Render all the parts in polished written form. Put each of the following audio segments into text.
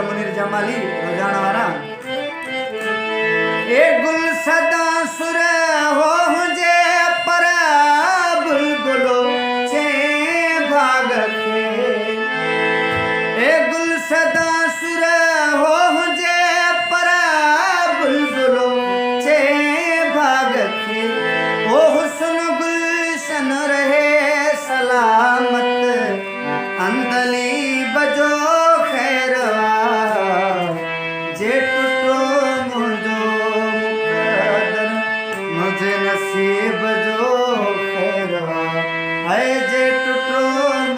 बदर मुनीर जमाली रोजाना वाला ए गुल सदा सुर हो जे पर बुलबुलो चे भाग के ए गुल सदा सुर हो जे पर बुलबुलो चे भाग के ओ हुस्न गुलशन रहे सलामत अंदली बजो खैरवा जे टुटो मुझो मुकदर मुझे नसीब जो खैरवा है जे टुटो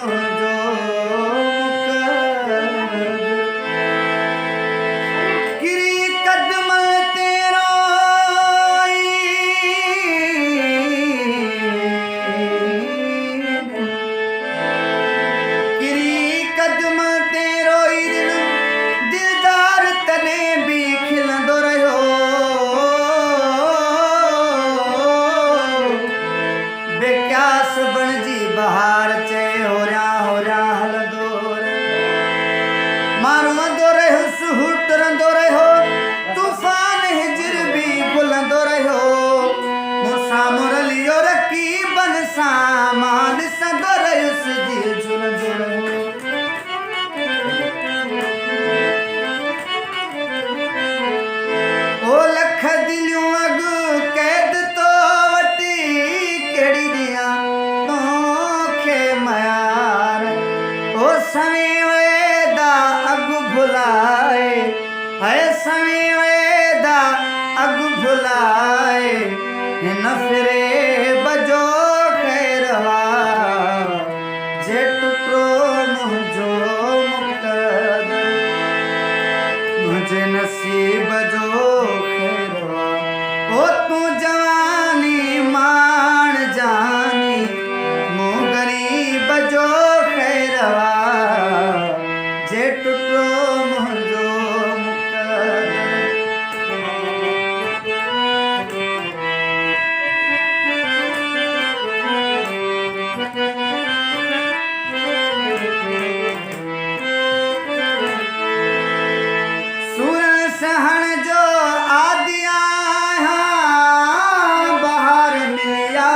मुझो मुकदर गिरी कदम तेरो बहार चे हो रहा हलदोर मारो दौरे हो सुहुटर दौरे हो तूफान हिजर भी बुलंदो रहो मूसा मुरलियो रकी बन सामान सदर उस दिल झुलंदो रहो ओ लख दिलियों अगु कैद तो वटी केड़ी दिया समय वेदा अग भुलाए है समय वेदा अग भुलाए न फिरे बजो खैरवा जे टुटो मुझो मुकदर मुझे नसीब जो खैरवा ओ तू जवानी मान जानी मुँह गरीब जो खैरवा जे टुटो मुझो मुकदर सूरन सहन जो आदिया बाहर मिलिया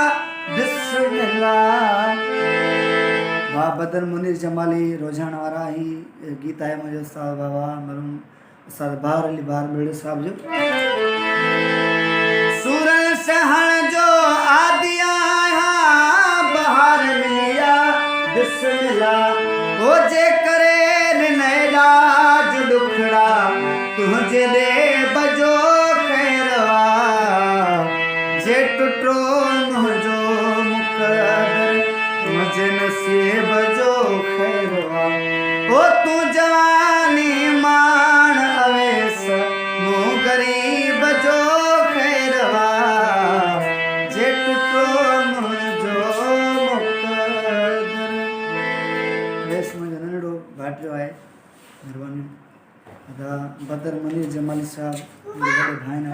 बिस्मिल्लाह बदर मुनीर जमाली रोजाना वारा ही गीत है मुझे उस्ताद बाबा मरूम उस्ताद बाहर अली बाहर मेरे साहब जो सूरन सहन जो आदिया बाहर मिलिया बिस्मिल्लाह हो जे करे नैलाज दुखड़ा तुझे दे बजो खैरवा जे टुटो मुझो मुकदर मुझे नसीब जो खैरवा ओ तू जवानी मान अवेस मुँह गरीब जो खैरवा जे टुटो मुझो मुकदर वेस मुझे नंढो भाटियो आहे मेहरबानी अदा बदर मुनीर जमाली साहब मेरे भाई ने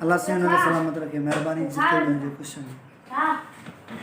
अल्लाह से उन्हें सलामत रखे मेहरबानी जिते मुझे खुश हैं